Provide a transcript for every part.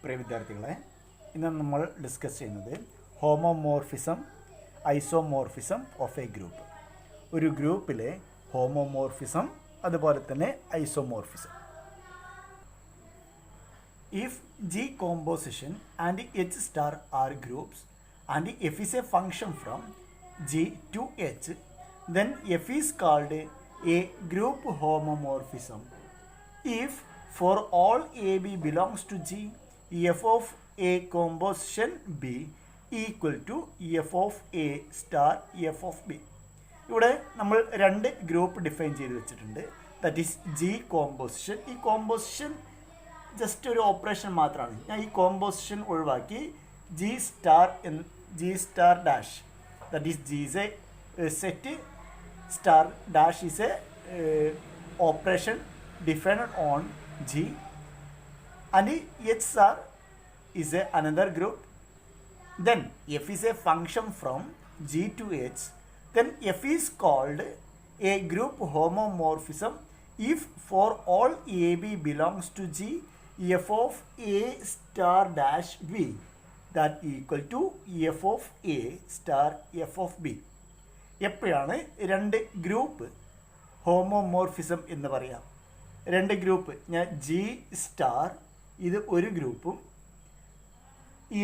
പ്രിയ വിദ്യാർത്ഥികളെ, ഇന്ന് നമ്മൾ ഡിസ്കസ് ചെയ്യുന്നത് homomorphism, isomorphism of A group. ഒരു ഗ്രൂപ്പിലെ ഹോമോമോർഫിസം അതുപോലെ തന്നെ isomorphism. If G composition and H star are groups and F is a function from G to H, then F is called a group homomorphism. If for all AB belongs to G, F of A composition B equal to F of A star F of B. ഇവിടെ നമ്മൾ രണ്ട് group define ചെയ്ത് വെച്ചിട്ടുണ്ട്. That is G composition. ഈ composition just ഒരു operation മാത്രമാണ്. ഞാൻ ഈ കോമ്പോസിഷൻ ഒഴിവാക്കി G star dash, that is G is a set, star dash is A operation defined on G, and H star is A another group. Then F is a function from G to H. Then F is called a group homomorphism if for all AB belongs to G, F of A star dash B that equal to F of A star F of B. എപ്പോഴാണ് രണ്ട് group homomorphism എന്ന് പറയാം? രണ്ട് group, ഞാൻ G star ഇത് ഒരു ഗ്രൂപ്പും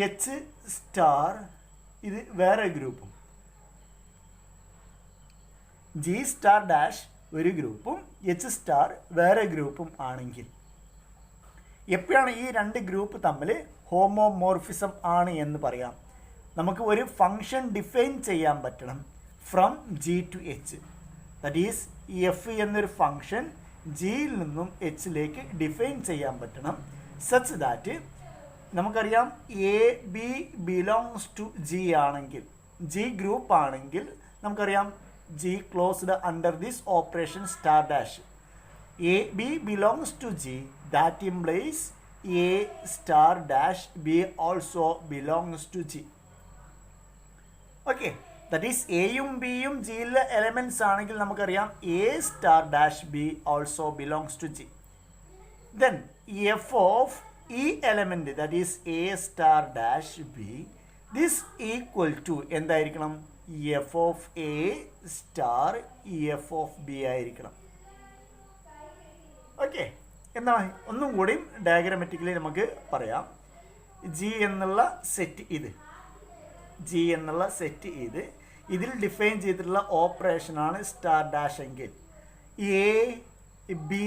H star ഇത് വേറെ ഗ്രൂപ്പും, ജി സ്റ്റാർ ഡാഷ് ഒരു ഗ്രൂപ്പും എച്ച് സ്റ്റാർ വേറെ ഗ്രൂപ്പും ആണെങ്കിൽ എപ്പോഴാണ് ഈ രണ്ട് ഗ്രൂപ്പ് തമ്മിൽ ഹോമോമോർഫിസം ആണ് എന്ന് പറയാം? നമുക്ക് ഒരു ഫങ്ഷൻ ഡിഫൈൻ ചെയ്യാൻ പറ്റണം from G to H. That is F എന്നൊരു ഫങ്ഷൻ ജിയിൽ നിന്നും എച്ചിലേക്ക് ഡിഫൈൻ ചെയ്യാൻ പറ്റണം സച്ച് ദാറ്റ് നമുക്കറിയാം A B belongs to G ആണെങ്കിൽ, ജി ഗ്രൂപ്പ് ആണെങ്കിൽ നമുക്കറിയാം G closed under this operation star dash. A B belongs to G, that implies A star dash B also belongs to G. Okay, that is എയും ബിയും ജിയിലെ elements ആണെങ്കിൽ നമുക്കറിയാം A star dash B also belongs to G. Then F of ഈ element that is A star dash B, this equal to എന്തായിരിക്കണം? F of A star F of B ആയിരിക്കണം. Okay, എന്നാ ഒന്നും കൂടി ഡയഗ്രാമാറ്റിക്കലി നമുക്ക് പറയാം. ജി എന്നുള്ള സെറ്റ് ഇത്, ജി എന്നുള്ള സെറ്റ് ഇത്, ഇതിൽ ഡിഫൈൻ ചെയ്തിട്ടുള്ള ഓപ്പറേഷനാണ് സ്റ്റാർ ഡാഷ് എങ്കിൽ A B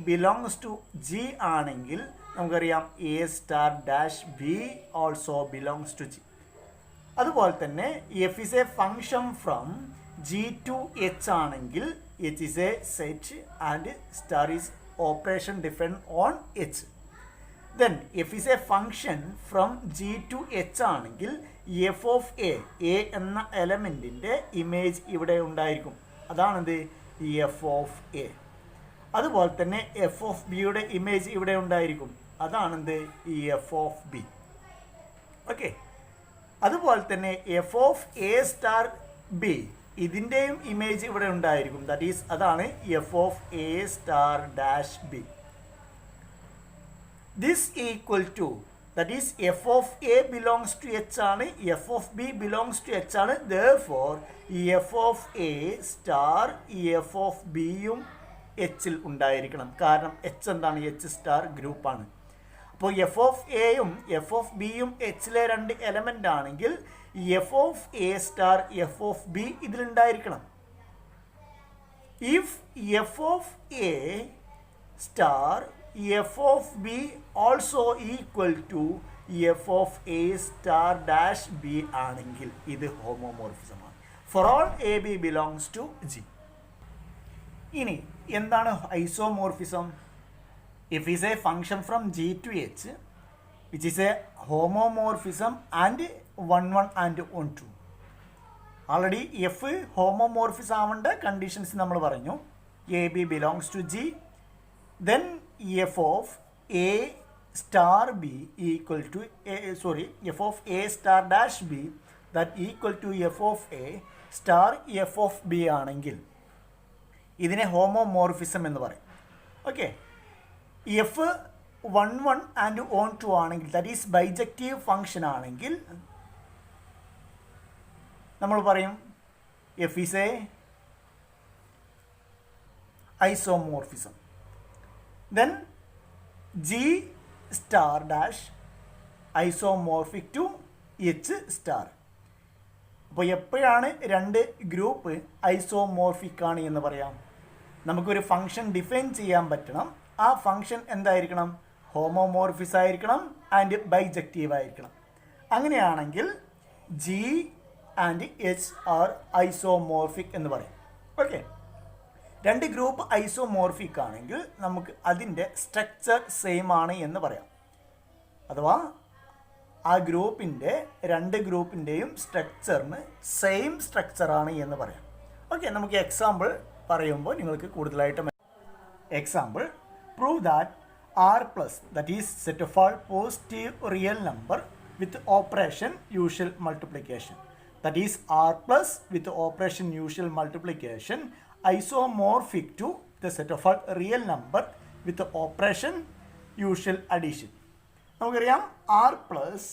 belongs to G ആണെങ്കിൽ നമുക്കറിയാം A star dash B also belongs to G. അതുപോലെ തന്നെ F is a function from G to H ആണെങ്കിൽ H is a set and star is operation defined on H. Then F is a function from G to H ആണെങ്കിൽ F of A എന്ന എലമെൻറ്റിൻ്റെ image ഇവിടെ ഉണ്ടായിരിക്കും. അതാണെന്ത്? F of A. അതുപോലെ തന്നെ F of ബിയുടെ ഇമേജ് ഇവിടെ ഉണ്ടായിരിക്കും. അതാണെന്ത്? F of B. ഓക്കെ, അതുപോലെ തന്നെ F of A star B ഇതിൻ്റെയും ഇമേജ് ഇവിടെ ഉണ്ടായിരിക്കും. ദാറ്റ് ഈസ് അതാണ് F of A star dash B. This equal to that is F of A belongs to H ആണ്, F of B belongs to H ആണ്. Therefore F of A star F of ബിയും എച്ചിൽ ഉണ്ടായിരിക്കണം. കാരണം H എന്താണ്? H star ഗ്രൂപ്പാണ്. അപ്പോൾ F of എയും എഫ് ഓഫ് ബിയും എച്ചിലെ രണ്ട് എലമെൻ്റ് ആണെങ്കിൽ F of A star F of B ഇതിലുണ്ടായിരിക്കണം. If F of A star F of B also equal to F of A star dash B ആണെങ്കിൽ ഇത് ഹോമോമോർഫിസമാണ്. Four all A B belongs to G. ഇനി എന്താണ് isomorphism? F is a function from G to H, which is a homomorphism and 1 and 1 2. Already F homomorphism ആവേണ്ട conditions നമ്മൾ പറഞ്ഞു. A B belongs to G, then F of A star B equal to F of A star dash B that equal to F of A star F of B ആണെങ്കിൽ ഇതിനെ homomorphism എന്ന് പറയും. Okay, F 1 and on 2 ആണെങ്കിൽ, that is bijective function ആണെങ്കിൽ നമ്മൾ പറയും F is a isomorphism. Then G star dash isomorphic to H star. അപ്പോൾ എപ്പോഴാണ് രണ്ട് ഗ്രൂപ്പ് ഐസോമോർഫിക് ആണ് എന്ന് പറയാം? നമുക്കൊരു ഫംഗ്ഷൻ ഡിഫൈൻ ചെയ്യാൻ പറ്റണം. ആ ഫംഗ്ഷൻ എന്തായിരിക്കണം? ഹോമോമോർഫിസ് ആയിരിക്കണം ആൻഡ് ബൈജക്റ്റീവ് ആയിരിക്കണം. അങ്ങനെയാണെങ്കിൽ G and H are isomorphic എന്ന് പറയും. ഓക്കെ, രണ്ട് ഗ്രൂപ്പ് ഐസോമോർഫിക് ആണെങ്കിൽ നമുക്ക് അതിൻ്റെ സ്ട്രക്ചർ സെയിം ആണ് എന്ന് പറയാം. അഥവാ ആ ഗ്രൂപ്പിൻ്റെ രണ്ട് ഗ്രൂപ്പിൻ്റെയും സ്ട്രക്ചറിന് സെയിം സ്ട്രക്ചറാണ് എന്ന് പറയാം. ഓക്കെ, നമുക്ക് എക്സാമ്പിൾ പറയുമ്പോൾ നിങ്ങൾക്ക് കൂടുതലായിട്ട് example prove that R plus, that is set of all positive real number with operation usual multiplication, that is R plus with operation usual multiplication isomorphic to the set of all real number with operation usual addition. നമുക്കറിയാം R plus,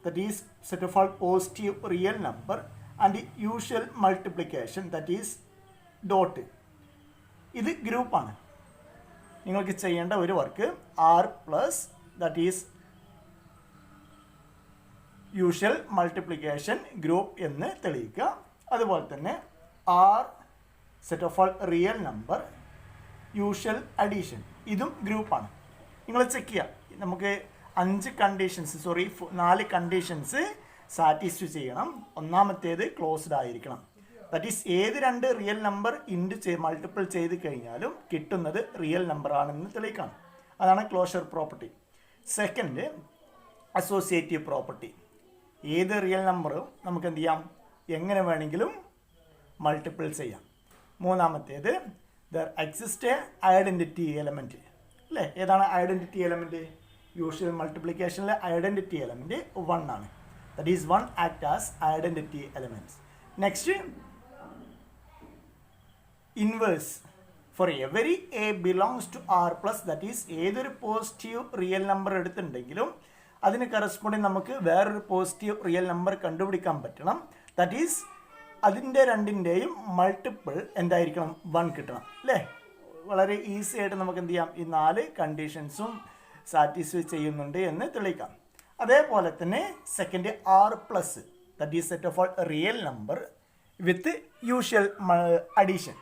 that is set of all positive real number and usual multiplication, that is dot. ഇത് ഗ്രൂപ്പാണ്. നിങ്ങൾക്ക് ചെയ്യേണ്ട ഒരു work R plus, that is usual multiplication group എന്ന് തെളിയിക്കുക. അതുപോലെ തന്നെ R set of all real number usual addition, ഇതും ഗ്രൂപ്പാണ്. നിങ്ങൾ ചെക്ക് ചെയ്യുക. നമുക്ക് 4 കണ്ടീഷൻസ് സാറ്റിസ്ഫൈ ചെയ്യണം. ഒന്നാമത്തേത് ക്ലോസ്ഡ് ആയിരിക്കണം. ദാറ്റ് ഈസ് ഏത് രണ്ട് റിയൽ നമ്പർ മൾട്ടിപ്പിൾ ചെയ്ത് കഴിഞ്ഞാലും കിട്ടുന്നത് റിയൽ നമ്പർ ആണെന്ന് തെളിയിക്കണം. അതാണ് closure property. Second associative property. ഏത് റിയൽ നമ്പറും നമുക്ക് എന്ത് ചെയ്യാം? എങ്ങനെ വേണമെങ്കിലും മൾട്ടിപ്പിൾ ചെയ്യാം. മൂന്നാമത്തേത് there exist a identity element. അല്ലേ, ഏതാണ് ഐഡൻറ്റിറ്റി എലമെൻറ്റ്? യൂഷ്വൽ മൾട്ടിപ്ലിക്കേഷനിലെ ഐഡൻറ്റിറ്റി എലമെൻറ്റ് 1 ആണ്. That is 1 act as identity elements. Next inverse. For every A belongs to R plus, that is ഏതൊരു പോസിറ്റീവ് റിയൽ നമ്പർ എടുത്തിട്ടുണ്ടെങ്കിലും അതിന് corresponding നമുക്ക് വേറൊരു positive real number കണ്ടുപിടിക്കാൻ പറ്റണം. ദറ്റ് ഈസ് അതിൻ്റെ രണ്ടിൻ്റെയും മൾട്ടിപ്പിൾ എന്തായിരിക്കണം? 1 കിട്ടണം. അല്ലേ, വളരെ ഈസി ആയിട്ട് നമുക്ക് എന്ത് ചെയ്യാം? ഈ 4 കണ്ടീഷൻസും സാറ്റിസ്ഫൈ ചെയ്യുന്നുണ്ട് എന്ന് തെളിയിക്കാം. അതേപോലെ തന്നെ second R plus, that is set of all real number with usual addition.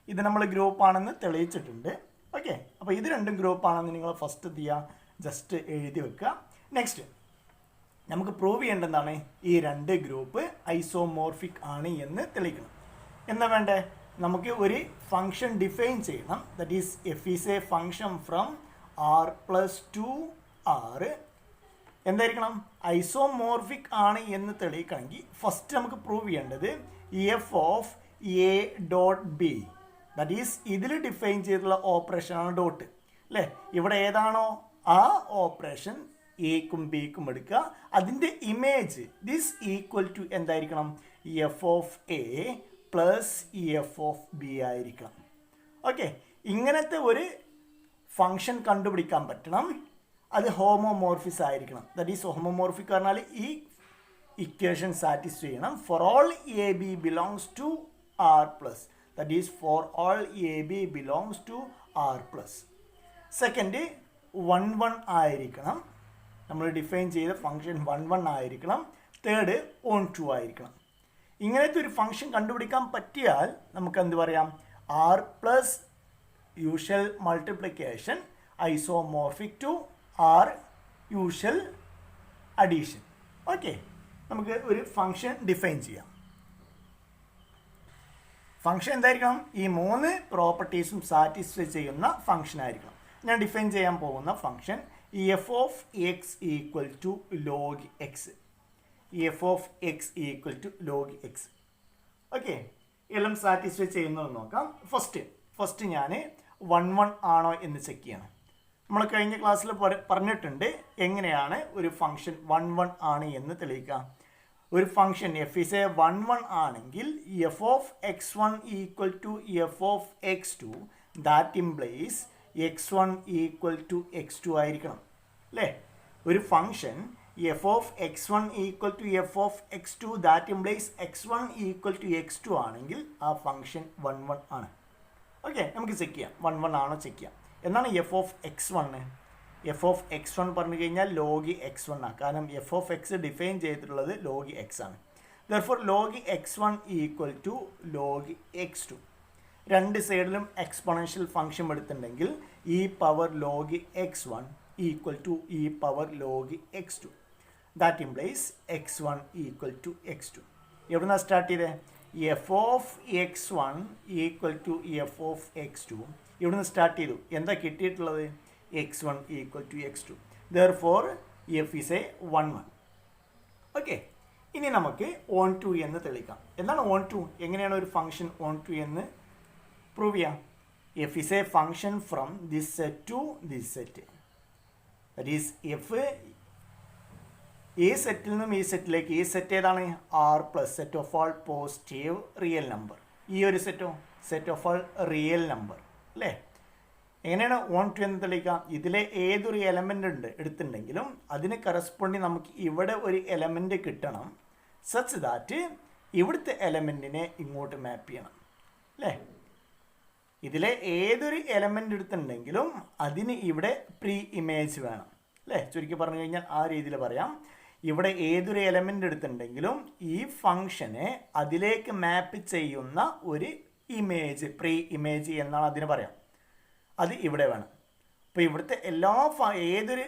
ഇത് നമ്മൾ ഗ്രൂപ്പാണെന്ന് തെളിയിച്ചിട്ടുണ്ട്. ഓക്കെ, അപ്പോൾ ഇത് രണ്ടും ഗ്രൂപ്പാണെന്ന് നിങ്ങൾ ഫസ്റ്റ് എന്ത് ചെയ്യുക? ജസ്റ്റ് എഴുതി വെക്കുക. നെക്സ്റ്റ് നമുക്ക് പ്രൂവ് ചെയ്യേണ്ടതാണ് ഈ രണ്ട് ഗ്രൂപ്പ് ഐസോമോർഫിക് ആണ് എന്ന് തെളിയിക്കണം. എന്താ വേണ്ടേ? നമുക്ക് ഒരു ഫംഗ്ഷൻ ഡിഫൈൻ ചെയ്യണം. That is F is a function from R plus to R എന്തായിരിക്കണം? ഐസോമോർഫിക് ആണ് എന്ന് തെളിയിക്കണമെങ്കിൽ ഫസ്റ്റ് നമുക്ക് പ്രൂവ് ചെയ്യേണ്ടത് F of A dot B, that is ഇതിൽ ഡിഫൈൻ ചെയ്തിട്ടുള്ള ഓപ്പറേഷനാണ് ഡോട്ട്. അല്ലേ, ഇവിടെ ഏതാണോ ആ ഓപ്പറേഷൻ എക്കും ബിക്കും എടുക്കുക. അതിൻ്റെ ഇമേജ് ദിസ് ഈക്വൽ ടു എന്തായിരിക്കണം? F of a plus f of B ആയിരിക്കണം. ഓക്കെ, ഇങ്ങനത്തെ ഒരു ഫംഗ്ഷൻ കണ്ടുപിടിക്കാൻ പറ്റണം. അത് ഹോമോമോർഫിസ് ആയിരിക്കണം. ദറ്റ് ഈസ് ഹോമോമോർഫിക് പറഞ്ഞാൽ ഈ ഇക്വേഷൻ സാറ്റിസ്ഫൈ ചെയ്യണം. For all A B belongs to R plus, that is for all A B belongs to R plus. Second 1 1 ആയിരിക്കണം. നമ്മൾ ഡിഫൈൻ ചെയ്ത ഫംഗ്ഷൻ 1 1 ആയിരിക്കണം. തേർഡ് ഓൺ 2 ആയിരിക്കണം. ഇങ്ങനത്തെ ഒരു ഫംഗ്ഷൻ കണ്ടുപിടിക്കാൻ പറ്റിയാൽ നമുക്ക് എന്ത് പറയാം? R plus usual multiplication isomorphic to R usual addition. Okay, നമുക്ക് ഒരു ഫംഗ്ഷൻ ഡിഫൈൻ ചെയ്യാം. ഫംഗ്ഷൻ എന്തായിരിക്കണം? ഈ 3 പ്രോപ്പർട്ടീസും സാറ്റിസ്ഫൈ ചെയ്യുന്ന ഫംഗ്ഷൻ ആയിരിക്കണം. ഞാൻ ഡിഫൈൻ ചെയ്യാൻ പോകുന്ന function F of X equal to log X. F of X equal to log X. Okay, എല്ലാം സാറ്റിസ്ഫൈ ചെയ്യുന്നത് നോക്കാം. ഫസ്റ്റ് ഞാൻ 1 1 ആണോ എന്ന് ചെക്ക് ചെയ്യണം. നമ്മൾ കഴിഞ്ഞ ക്ലാസ്സിൽ പറഞ്ഞിട്ടുണ്ട് എങ്ങനെയാണ് ഒരു ഫംഗ്ഷൻ 1 1 ആണ് എന്ന് തെളിയിക്കുക. ഒരു ഫംഗ്ഷൻ എഫ് ഈസ് എ 1 1 ആണെങ്കിൽ F of X 1 equal to F of X 2, that implies x1 equal to x2 ആയിരിക്കണം അല്ലേ? ഒരു function F of x1 equal to F of x2 that implies x1 equal to x2 ആണെങ്കിൽ ആ function 1 ആണ്. Okay, നമുക്ക് check ചെയ്യാം 1 ആണോ check ചെയ്യാം. എന്നാണ് F of x1? F of x1 പറഞ്ഞു കഴിഞ്ഞാൽ ലോഗ് x1 ആണ്. കാരണം എഫ് ഓഫ് എക്സ് ഡിഫൈൻ ചെയ്തിട്ടുള്ളത് ലോഗ് x ആണ്. Therefore log x1 equal to log x2. രണ്ട് സൈഡിലും എക്സ്പൊണൻഷ്യൽ ഫംഗ്ഷൻ എടുത്തിട്ടുണ്ടെങ്കിൽ E power log x1 equal to E power log x2. That implies x1 equal to x2. എവിടുന്നാണ് start ചെയ്തത്? F of x1 equal to F of x2 ഇവിടുന്ന് start ചെയ്തു. എന്താ കിട്ടിയിട്ടുള്ളത്? x1 equal to x2. Therefore F is a 1. Okay, ഇനി നമുക്ക് on to എന്ന് തെളിയിക്കാം. എന്താണ് ഓൺ ടു? എങ്ങനെയാണ് ഒരു ഫംഗ്ഷൻ ഓൺ ടു എന്ന് പ്രൂവ് ചെയ്യാം? F is a function from this set to this set. That is f ഈ സെറ്റിൽ നിന്നും ഈ സെറ്റിലേക്ക്, ഈ സെറ്റ് ഏതാണ്? R plus set of all positive real number. ഈ ഒരു set of all real number അല്ലേ? എങ്ങനെയാണ് ഓൺ ടു എന്ന് തെളിയിക്കാം? ഇതിലെ ഏതൊരു എലമെൻ്റ് എടുത്തിട്ടുണ്ടെങ്കിലും അതിന് കറസ്പോണ്ടിങ് നമുക്ക് ഇവിടെ ഒരു എലമെൻ്റ് കിട്ടണം, സച്ച് ദാറ്റ് ഇവിടുത്തെ എലമെൻറ്റിനെ ഇങ്ങോട്ട് മാപ്പ് ചെയ്യണം അല്ലേ? ഇതിലെ ഏതൊരു എലമെൻ്റ് എടുത്തിട്ടുണ്ടെങ്കിലും അതിന് ഇവിടെ പ്രീ ഇമേജ് വേണം അല്ലേ? ചുരുക്കി പറഞ്ഞു കഴിഞ്ഞാൽ ആ രീതിയിൽ പറയാം. ഇവിടെ ഏതൊരു എലമെൻ്റ് എടുത്തിട്ടുണ്ടെങ്കിലും ഈ ഫംഗ്ഷനെ അതിലേക്ക് മാപ്പ് ചെയ്യുന്ന ഒരു ഇമേജ്, പ്രീ ഇമേജ് എന്നാണ് അതിന് പറയാം. അത് ഇവിടെ വേണം. അപ്പോൾ ഇവിടുത്തെ എല്ലാ ഏതൊരു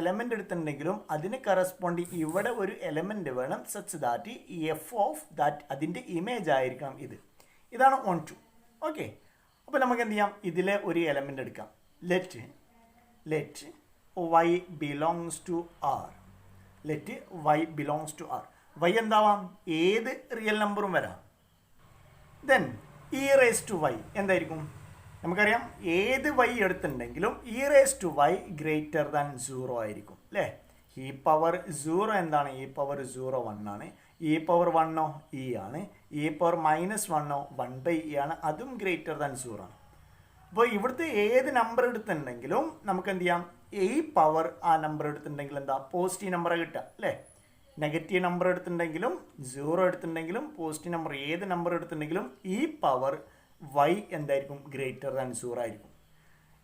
എലമെൻ്റ് എടുത്തിട്ടുണ്ടെങ്കിലും അതിന് കറസ്പോണ്ടിങ് ഇവിടെ ഒരു എലമെൻ്റ് വേണം, such that F of that അതിൻ്റെ ഇമേജ് ആയിരിക്കണം ഇത്. ഇതാണ് ഓൺ ടു. ഓക്കെ, അപ്പോൾ നമുക്ക് എന്ത് ചെയ്യാം? ഇതിലെ ഒരു എലമെൻ്റ് എടുക്കാം. Let y belongs to R. Let y belongs to R. y എന്താവാം? ഏത് റിയൽ നമ്പറും വരാം. Then E raise to y എന്തായിരിക്കും? നമുക്കറിയാം ഏത് y എടുത്തിട്ടുണ്ടെങ്കിലും E raise to y greater than 0 ആയിരിക്കും അല്ലേ? ഇ പവർ 0 എന്താണ്? ഇ പവർ 0 1 ആണ്. ഇ പവർ 1 ഇ ആണ്. ഇ പവർ -1 1/e ആണ്. അതും ഗ്രേറ്റർ ദാൻ 0 ആണ്. അപ്പോൾ ഇവിടുത്തെ ഏത് നമ്പർ എടുത്തിട്ടുണ്ടെങ്കിലും നമുക്ക് എന്ത് ചെയ്യാം? ഈ പവർ ആ നമ്പർ എടുത്തിട്ടുണ്ടെങ്കിൽ എന്താ? പോസിറ്റീവ് നമ്പർ കിട്ടുക അല്ലേ? നെഗറ്റീവ് നമ്പർ എടുത്തിട്ടുണ്ടെങ്കിലും 0 എടുത്തിട്ടുണ്ടെങ്കിലും പോസിറ്റീവ് നമ്പർ ഏത് നമ്പർ എടുത്തിട്ടുണ്ടെങ്കിലും ഈ പവർ y എന്തായിരിക്കും? ഗ്രേറ്റർ ദാൻ 0 ആയിരിക്കും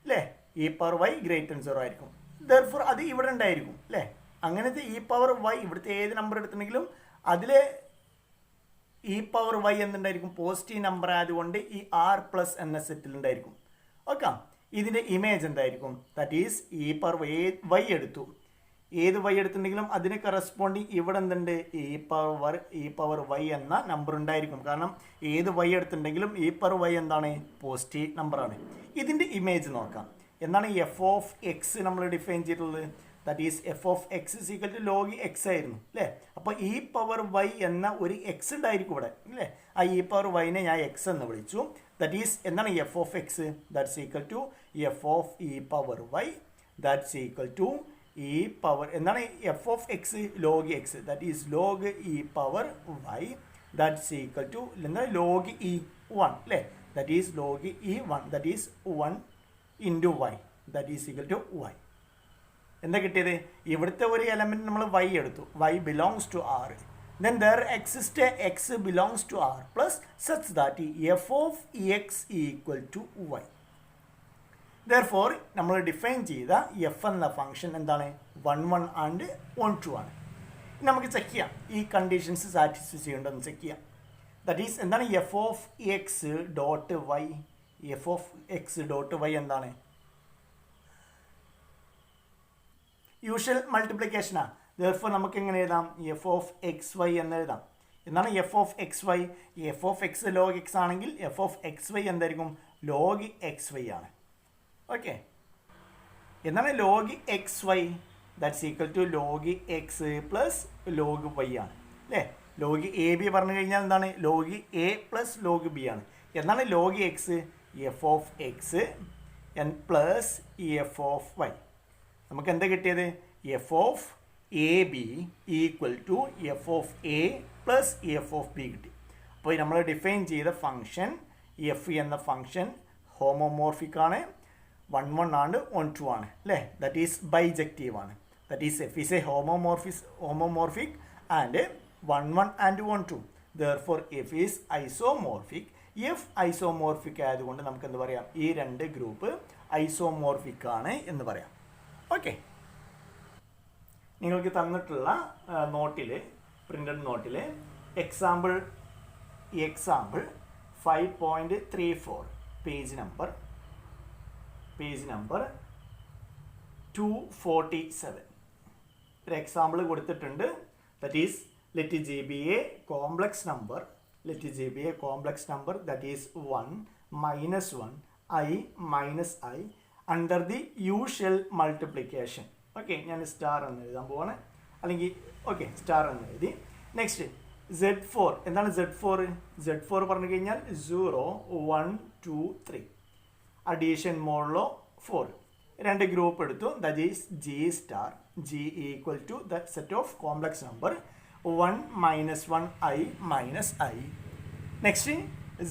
അല്ലേ? ഈ പവർ y ഗ്രേറ്റർ ദാൻ 0 ആയിരിക്കും. ദർഫോർ അത് ഇവിടെ ഉണ്ടായിരിക്കും അല്ലേ? അങ്ങനത്തെ ഈ പവർ y ഇവിടുത്തെ ഏത് നമ്പർ എടുത്തിട്ടുണ്ടെങ്കിലും അതിലെ ഈ പവർ y എന്തുണ്ടായിരിക്കും? പോസിറ്റീവ് നമ്പർ ആയതുകൊണ്ട് ഈ ആർ പ്ലസ് എന്ന സെറ്റിൽ ഉണ്ടായിരിക്കും. ഓക്കെ, ഇതിൻ്റെ ഇമേജ് എന്തായിരിക്കും? ദാറ്റ് ഈസ് ഈ പവർ y എടുത്തു. ഏത് y എടുത്തിട്ടുണ്ടെങ്കിലും അതിന് കറസ്പോണ്ടിങ് ഇവിടെ എന്തുണ്ട്? ഈ പവർ y എന്ന നമ്പർ ഉണ്ടായിരിക്കും. കാരണം ഏത് y എടുത്തിട്ടുണ്ടെങ്കിലും ഈ പവർ y എന്താണ്? പോസിറ്റീവ് നമ്പറാണ്. ഇതിൻ്റെ ഇമേജ് നോക്കാം. എന്താണ്? എഫ് ഓഫ് എക്സ് നമ്മൾ ഡിഫൈൻ ചെയ്തിട്ടുള്ളത്. That is F of x is equal to log x ആയിരുന്നു അല്ലേ? അപ്പോൾ ഈ പവർ y എന്ന ഒരു എക്സ് ഉണ്ടായിരിക്കും ഇവിടെ അല്ലേ? ആ ഈ പവർ yനെ ഞാൻ എക്സ് എന്ന് വിളിച്ചു. ദാറ്റ് ഈസ് എന്താണ്? F of X that's equal to F of E power y that's equal to E power എന്താണ്? F of X log X that is log E power y that's equal to എന്താണ്? Log E 1 അല്ലേ? That is log E 1 that is 1 into y that is equal to y. എന്താ കിട്ടിയത്? ഇവിടുത്തെ ഒരു element നമ്മൾ y എടുത്തു. y belongs to R. Then there exists a x belongs to R plus such that f of x equal to y. Therefore, നമ്മൾ define ചെയ്ത f എന്ന function എന്താണ്? 1 ആൻഡ് 1 ആണ്. നമുക്ക് ചെക്ക് ചെയ്യാം ഈ കണ്ടീഷൻസ് സാറ്റിസ്ഫൈ ചെയ്യേണ്ടതെന്ന് ചെക്ക് ചെയ്യാം. ദാറ്റ് ഈസ് എന്താണ്? F of x dot y. F of x dot y എന്താണ്? യൂഷ്വൽ മൾട്ടിപ്ലിക്കേഷനാണ്. Therefore നമുക്ക് എങ്ങനെ എഴുതാം? എഫ് ഓഫ് എക്സ് വൈ എന്ന് എഴുതാം. എന്താണ് F of x y? F of X log x ആണെങ്കിൽ എഫ് ഓഫ് എക്സ് വൈ എന്തായിരിക്കും? ലോഗ് എക്സ് വൈ ആണ്. ഓക്കെ, എന്താണ് log x y? That's equal to log x plus log y ആണ് അല്ലേ? Log a b പറഞ്ഞു കഴിഞ്ഞാൽ എന്താണ്? Log a plus log b ആണ്. എന്താണ് log X? F of x plus f of y. നമുക്ക് എന്താ കിട്ടിയത്? F of a b equal to F of a plus f of B കിട്ടി. അപ്പോൾ നമ്മൾ ഡിഫൈൻ ചെയ്ത ഫംഗ്ഷൻ എഫ് എന്ന ഫംഗ്ഷൻ ഹോമോമോർഫിക് ആണ്. 1 ആൻഡ് 1 2 ആണ് അല്ലേ. ദാറ്റ് ഈസ് ബൈജക്റ്റീവ് ആണ്. That is F is A homomorphic and 1 and 1 2. therefore F is isomorphic. F isomorphic ആയതുകൊണ്ട് നമുക്ക് എന്ത് പറയാം, ഈ രണ്ട് ഗ്രൂപ്പ് ഐസോമോർഫിക് ആണ് എന്ന് പറയാം. ഓക്കെ, നിങ്ങൾക്ക് തന്നിട്ടുള്ള നോട്ടിൽ, പ്രിന്റഡ് നോട്ടിൽ എക്സാമ്പിൾ 5.34 പേജ് നമ്പർ 247 ഒരു എക്സാമ്പിൾ കൊടുത്തിട്ടുണ്ട്. That is let G B A complex number that is 1 minus 1 I minus I under the usual multiplication. Okay, ഞാൻ സ്റ്റാർ എന്ന് എഴുതാൻ പോവാണ്, അല്ലെങ്കിൽ ഓക്കെ സ്റ്റാർ എന്ന് എഴുതി. Next Z4. എന്താണ് Z4 പറഞ്ഞു കഴിഞ്ഞാൽ 0 1 2 3 അഡീഷൻ മോഡുലോ 4. രണ്ട് ഗ്രൂപ്പ് എടുത്തു. That is G star. G equal to the set of complex number 1 minus 1 I minus I. Next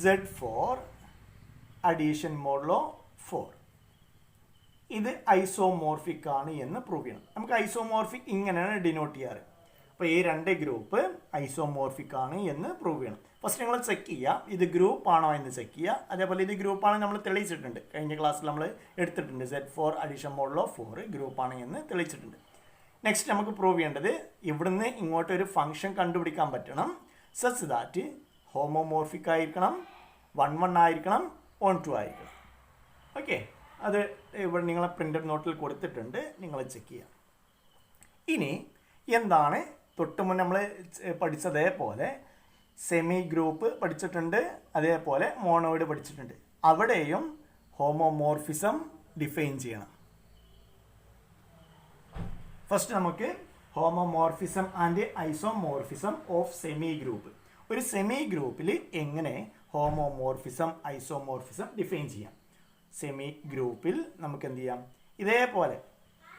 Z4 addition modulo 4. ഇത് ഐസോമോർഫിക് ആണ് എന്ന് പ്രൂവ് ചെയ്യണം. നമുക്ക് ഐസോമോർഫിക് ഇങ്ങനെയാണ് ഡിനോട്ട് ചെയ്യാറ്. അപ്പോൾ ഈ രണ്ട് ഗ്രൂപ്പ് ഐസോമോർഫിക് ആണ് എന്ന് പ്രൂവ് ചെയ്യണം. ഫസ്റ്റ് നിങ്ങൾ ചെക്ക് ചെയ്യുക ഇത് ഗ്രൂപ്പ് ആണോ എന്ന് ചെക്ക് ചെയ്യുക. അതേപോലെ ഇത് ഗ്രൂപ്പാണ് നമ്മൾ തെളിയിച്ചിട്ടുണ്ട്, കഴിഞ്ഞ ക്ലാസ്സിൽ നമ്മൾ എടുത്തിട്ടുണ്ട്. Z4 അഡീഷൻ മോഡുലോ 4 ഗ്രൂപ്പാണ് എന്ന് തെളിയിച്ചിട്ടുണ്ട്. നെക്സ്റ്റ് നമുക്ക് പ്രൂവ് ചെയ്യേണ്ടത് ഇവിടുന്ന് ഇങ്ങോട്ടൊരു ഫംഗ്ഷൻ കണ്ടുപിടിക്കാൻ പറ്റണം സച്ച് ദാറ്റ് ഹോമോമോർഫിക് ആയിരിക്കണം, 1 1 ആയിരിക്കണം, 1 2 ആയിരിക്കണം. ഓക്കെ, അത് ഇവിടെ നിങ്ങളെ പ്രിൻ്റഡ് നോട്ടിൽ കൊടുത്തിട്ടുണ്ട്, നിങ്ങൾ ചെക്ക് ചെയ്യാം. ഇനി എന്താണ് തൊട്ട് മുന്നേ നമ്മൾ പഠിച്ചതേപോലെ സെമി ഗ്രൂപ്പ് പഠിച്ചിട്ടുണ്ട്, അതേപോലെ മോണോയിഡ് പഠിച്ചിട്ടുണ്ട്. അവിടെയും ഹോമോമോർഫിസം ഡിഫൈൻ ചെയ്യണം. ഫസ്റ്റ് നമുക്ക് homomorphism and isomorphism of semi group. ഒരു സെമി ഗ്രൂപ്പിൽ എങ്ങനെ ഹോമോമോർഫിസം ഐസോമോർഫിസം ഡിഫൈൻ ചെയ്യാം. സെമി ഗ്രൂപ്പിൽ നമുക്ക് എന്ത് ചെയ്യാം, ഇതേപോലെ.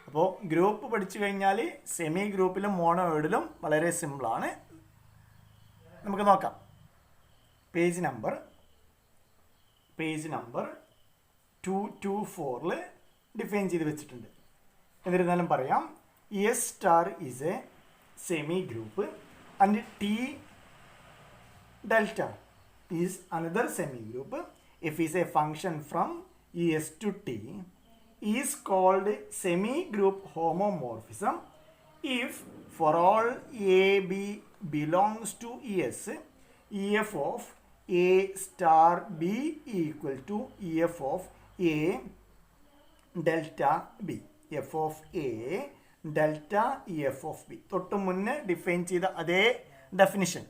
അപ്പോൾ ഗ്രൂപ്പ് പഠിച്ചു കഴിഞ്ഞാൽ സെമി ഗ്രൂപ്പിലും മോണോയിഡിലും വളരെ സിമ്പിളാണ്. നമുക്ക് നോക്കാം. പേജ് നമ്പർ 224 ഡിഫൈൻ ചെയ്ത് വെച്ചിട്ടുണ്ട്. എന്നിരുന്നാലും പറയാം, S star is A semi group and T delta is another semi group. F is a function from ES to T is called semi-group homomorphism if for all AB belongs to ES, EF of A star B equal to EF of A delta B. F of A delta EF of B. തൊട്ട് മുന്നേ define ചെയ്ത അതേ definition,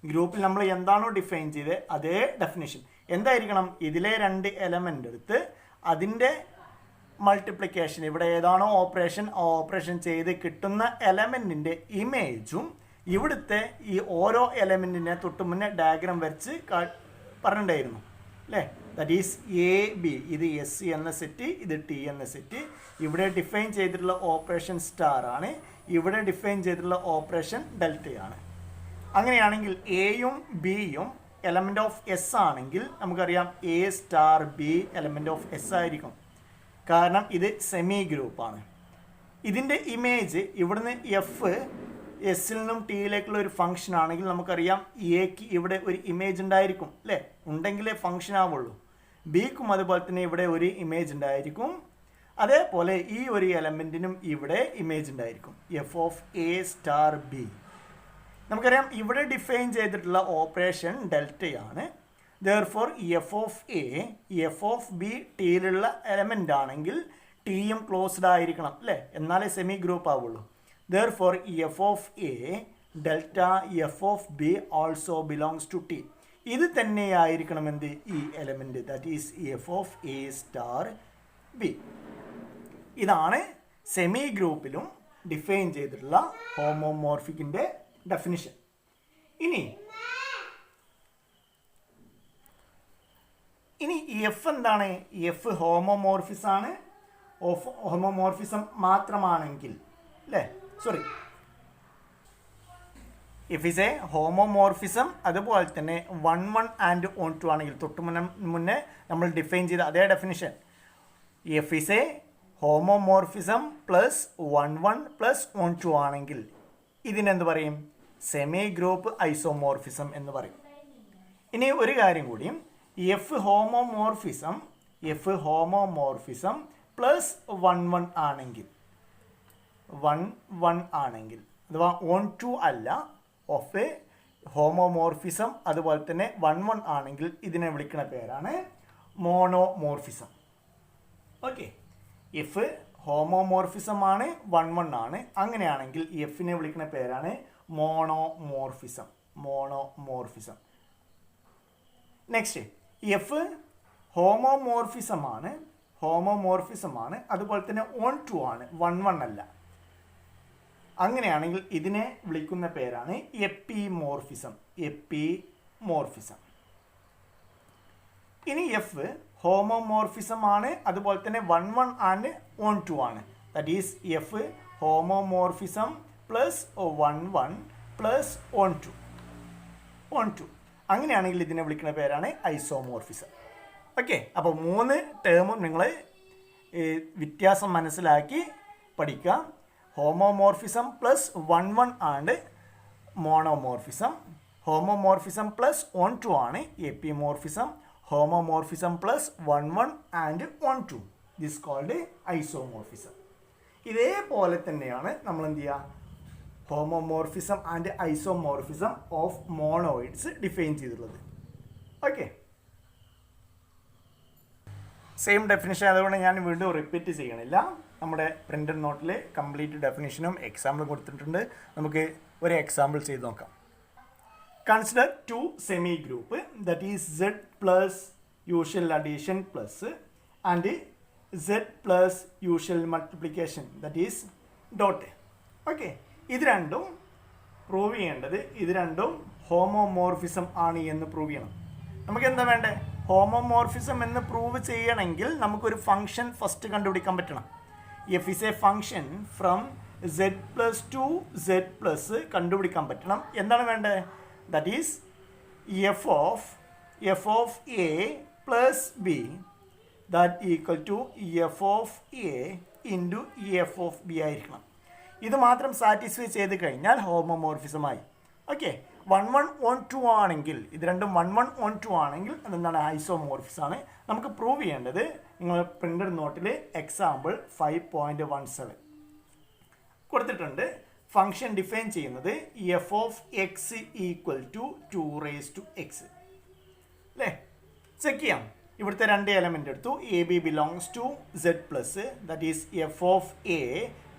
ഗ്രൂപ്പിൽ നമ്മൾ എന്താണോ define ചെയ്തത് അതേ definition എന്തായിരിക്കണം. ഇതിലെ രണ്ട് എലമെൻ്റ് എടുത്ത് അതിൻ്റെ മൾട്ടിപ്ലിക്കേഷൻ, ഇവിടെ ഏതാണോ ഓപ്പറേഷൻ ചെയ്ത് കിട്ടുന്ന എലമെൻറ്റിൻ്റെ ഇമേജും ഇവിടുത്തെ ഈ ഓരോ എലമെൻറ്റിനെ തൊട്ട് മുന്നേ ഡയഗ്രാം വരച്ച് പറഞ്ഞിട്ടുണ്ടായിരുന്നു അല്ലേ. ദാറ്റ് ഈസ് എ ബി, ഇത് എസ് എന്ന സെറ്റ്, ഇത് ടി എന്ന സെറ്റ്. ഇവിടെ ഡിഫൈൻ ചെയ്തിട്ടുള്ള ഓപ്പറേഷൻ സ്റ്റാർ ആണ്, ഇവിടെ ഡിഫൈൻ ചെയ്തിട്ടുള്ള ഓപ്പറേഷൻ ഡെൽറ്റയാണ്. അങ്ങനെയാണെങ്കിൽ എയും ബിയും എലമെൻ്റ് ഓഫ് എസ് ആണെങ്കിൽ നമുക്കറിയാം A star B element of S ആയിരിക്കും, കാരണം ഇത് സെമി ഗ്രൂപ്പാണ്. ഇതിൻ്റെ ഇമേജ് ഇവിടുന്ന് എഫ് എസ്സിൽ നിന്നും ടിയിലേക്കുള്ള ഒരു ഫംഗ്ഷൻ ആണെങ്കിൽ നമുക്കറിയാം എക്ക് ഇവിടെ ഒരു ഇമേജ് ഉണ്ടായിരിക്കും അല്ലേ, ഉണ്ടെങ്കിലേ ഫംഗ്ഷൻ ആവുള്ളൂ. ബിക്കും അതുപോലെ തന്നെ ഇവിടെ ഒരു ഇമേജ് ഉണ്ടായിരിക്കും. അതേപോലെ ഈ ഒരു എലമെൻറ്റിനും ഇവിടെ ഇമേജ് ഉണ്ടായിരിക്കും, F of A star B. നമുക്കറിയാം ഇവിടെ ഡിഫൈൻ ചെയ്തിട്ടുള്ള ഓപ്പറേഷൻ ഡെൽറ്റയാണ്. therefore F of A F of B ടിയിലുള്ള എലമെൻ്റ് ആണെങ്കിൽ ടിയും ക്ലോസ്ഡ് ആയിരിക്കണം അല്ലേ, എന്നാലേ സെമി ഗ്രൂപ്പ് ആവുള്ളൂ. therefore F of A delta F of B also belongs to T. ഇത് തന്നെയായിരിക്കണം എന്ത്, ഈ element, that is F of A star B. ഇതാണ് സെമി ഗ്രൂപ്പിലും ഡിഫൈൻ ചെയ്തിട്ടുള്ള ഹോമോമോർഫിക്കിൻ്റെ ഡെഫിനിഷൻ. ഇനി എഫ് എന്താണ്, എഫ് ഹോമോമോർഫിസാണ്. ഹോമോമോർഫിസം മാത്രമാണെങ്കിൽ അല്ലേ, sorry, F is A homomorphism. അതുപോലെ തന്നെ 1 1 ആൻഡ് 1 2 ആണെങ്കിൽ തൊട്ട് മുന്നേ നമ്മൾ ഡിഫൈൻ ചെയ്ത അതേ definition F is A homomorphism plus 1 1 plus 1 2 ആണെങ്കിൽ ഇതിനെന്ത് പറയും? സെമി ഗ്രൂപ്പ് ഐസോമോർഫിസം എന്ന് പറയും. ഇനി ഒരു കാര്യം കൂടിയും, എഫ് ഹോമോമോർഫിസം പ്ലസ് 1 1 ആണെങ്കിൽ 1 1 ആണെങ്കിൽ അഥവാ 1 2 അല്ല, ഓഫ് എ ഹോമോമോർഫിസം അതുപോലെ തന്നെ 1 1 ആണെങ്കിൽ ഇതിനെ വിളിക്കുന്ന പേരാണ് മോണോമോർഫിസം. ഓക്കെ, എഫ് ഹോമോമോർഫിസം ആണ്, 1 1 ആണ്, അങ്ങനെയാണെങ്കിൽ എഫിനെ വിളിക്കുന്ന പേരാണ് മോണോമോർഫിസം. നെക്സ്റ്റ്, എഫ് ഹോമോമോർഫിസം ആണ്, അതുപോലെ തന്നെ 1 2 ആണ്, 1 1 അല്ല. അങ്ങനെയാണെങ്കിൽ ഇതിനെ വിളിക്കുന്ന പേരാണ് എപ്പിമോർഫിസം. ഇനി എഫ് ഹോമോമോർഫിസം ആണ്, അതുപോലെ തന്നെ 1 1 ആൻഡ് 1 2 ആണ്. That is F homomorphism plus 1 1 plus 1 2. അങ്ങനെയാണെങ്കിൽ ഇതിനെ വിളിക്കുന്ന പേരാണ് ഐസോമോർഫിസം. ഓക്കെ, അപ്പോൾ 3 ടേമും നിങ്ങൾ വ്യത്യാസം മനസ്സിലാക്കി പഠിക്കുക. ഹോമോമോർഫിസം പ്ലസ് 1 1 ആണ് മോണോമോർഫിസം. ഹോമോമോർഫിസം പ്ലസ് 1 2 ആണ് epimorphism. Homomorphism plus 1 1 and 1 2 this called isomorphism. ഇതേപോലെ തന്നെയാണ് നമ്മൾ എന്ത് ചെയ്യുക, homomorphism and isomorphism of monoids define ചെയ്തിട്ടുള്ളത്. ഓക്കെ, സെയിം ഡെഫിനിഷൻ അതുകൊണ്ട് ഞാൻ വീണ്ടും റിപ്പീറ്റ് ചെയ്യണില്ല. നമ്മുടെ പ്രിൻ്റഡ് നോട്ടിൽ കംപ്ലീറ്റ് ഡെഫിനിഷനും എക്സാമ്പിൾ കൊടുത്തിട്ടുണ്ട്. നമുക്ക് ഒരു എക്സാമ്പിൾ ചെയ്ത് നോക്കാം. Consider 2 semigroup, that is Z plus usual addition plus and Z plus usual multiplication, that is dot. Okay, ഇത് രണ്ടും പ്രൂവ് ചെയ്യേണ്ടത്, ഇത് രണ്ടും ഹോമോമോർഫിസം ആണ് എന്ന് പ്രൂവ് ചെയ്യണം. നമുക്ക് എന്താ വേണ്ടേ? ഹോമോമോർഫിസം എന്ന് പ്രൂവ് ചെയ്യണമെങ്കിൽ നമുക്കൊരു ഫംഗ്ഷൻ ഫസ്റ്റ് കണ്ടുപിടിക്കാൻ പറ്റണം. F is a function from Z plus to Z plus കണ്ടുപിടിക്കാൻ പറ്റണം. എന്താണ് വേണ്ടത്? That is F of a plus b that equal to F of a into f of B ആയിരിക്കണം. ഇത് മാത്രം സാറ്റിസ്ഫൈ ചെയ്ത് കഴിഞ്ഞാൽ ഹോമോമോർഫിസമായി. ഓക്കെ, 1 1 1 2 ആണെങ്കിൽ, ഇത് രണ്ടും 1 1 1 2 ആണെങ്കിൽ അതെന്താണ്? ഐസോമോർഫിസം ആണ്. നമുക്ക് പ്രൂവ് ചെയ്യേണ്ടത് നിങ്ങൾ പ്രിൻ്റഡ് നോട്ടിൽ എക്സാമ്പിൾ 5.17 കൊടുത്തിട്ടുണ്ട്. ഫംഗ്ഷൻ ഡിഫൈൻ ചെയ്യുന്നത് f of X equal to 2 raise to x അല്ലേ? ചെക്ക് ചെയ്യാം. ഇവിടുത്തെ 2 എലമെൻ്റ് എടുത്തു. A B belongs to Z plus, that is F of a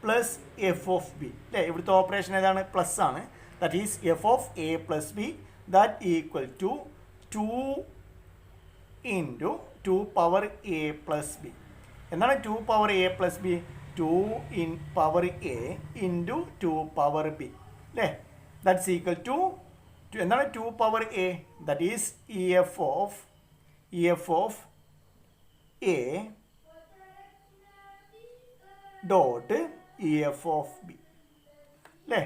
plus f of b അല്ലേ? ഇവിടുത്തെ ഓപ്പറേഷൻ ഏതാണ്? പ്ലസ് ആണ്. That is F of a plus b that equal to 2 into 2 power a plus b. എന്താണ് 2 power a plus b? 2 in power A into 2 power B അല്ലേ? That's equal to എന്താണ് 2 power A? That is F of A dot F of b അല്ലേ?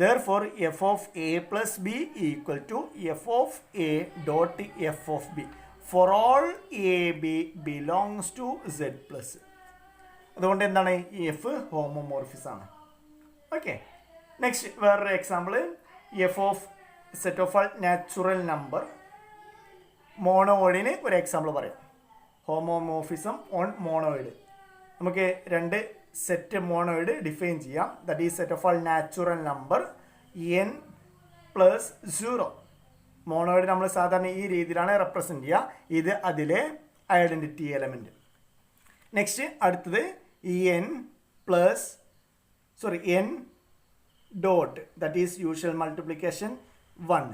Therefore, f of a plus b equal to f of a dot f of b for all a b belongs to Z plus. അതുകൊണ്ട് എന്താണ്? F homomorphism ആണ്. Okay, next വേറൊരു example. F of set of all natural number. മോണോയിഡിന് ഒരു example പറയാം. Homomorphism on monoid. നമുക്ക് 2 set monoid define ചെയ്യാം. That is set of all natural number n plus 0. Monoid നമ്മൾ സാധാരണ ഈ രീതിയിലാണ് റെപ്രസെൻറ്റ് ചെയ്യുക. ഇത് അതിലെ ഐഡൻറ്റിറ്റി എലമെൻറ്റ്. നെക്സ്റ്റ് അടുത്തത് n dot that is usual multiplication 1.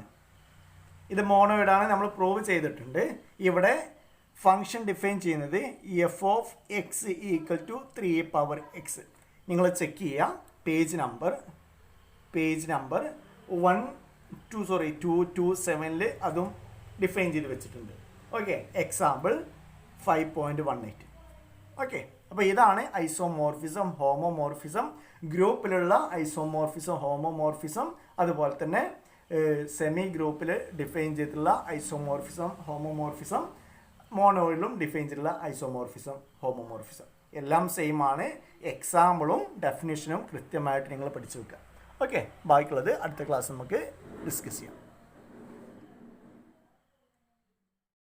ഇത് മോണോയിഡാണ്, നമ്മൾ പ്രൂവ് ചെയ്തിട്ടുണ്ട്. ഇവിടെ ഫംഗ്ഷൻ ഡിഫൈൻ ചെയ്യുന്നത് f of X equal to 3 power x. നിങ്ങൾ ചെക്ക് ചെയ്യുക. പേജ് നമ്പർ 227 അതും ഡിഫൈൻ ചെയ്ത് വെച്ചിട്ടുണ്ട്. Okay, example 5.18. ഓക്കെ, അപ്പോൾ ഇതാണ് ഐസോമോർഫിസം, ഹോമോമോർഫിസം, ഗ്രൂപ്പിലുള്ള ഐസോമോർഫിസം, ഹോമോമോർഫിസം, അതുപോലെ തന്നെ സെമി ഗ്രൂപ്പിൽ ഡിഫൈൻ ചെയ്തിട്ടുള്ള ഐസോമോർഫിസം, ഹോമോമോർഫിസം, മോണോയിലും ഡിഫൈൻ ചെയ്തിട്ടുള്ള ഐസോമോർഫിസം, ഹോമോമോർഫിസം എല്ലാം സെയിം ആണ്. എക്സാമ്പിളും ഡെഫിനിഷനും കൃത്യമായിട്ട് നിങ്ങൾ പഠിച്ചു വെക്കുക. ഓക്കെ, ബാക്കിയുള്ളത് അടുത്ത ക്ലാസ് നമുക്ക് ഡിസ്കസ് ചെയ്യാം.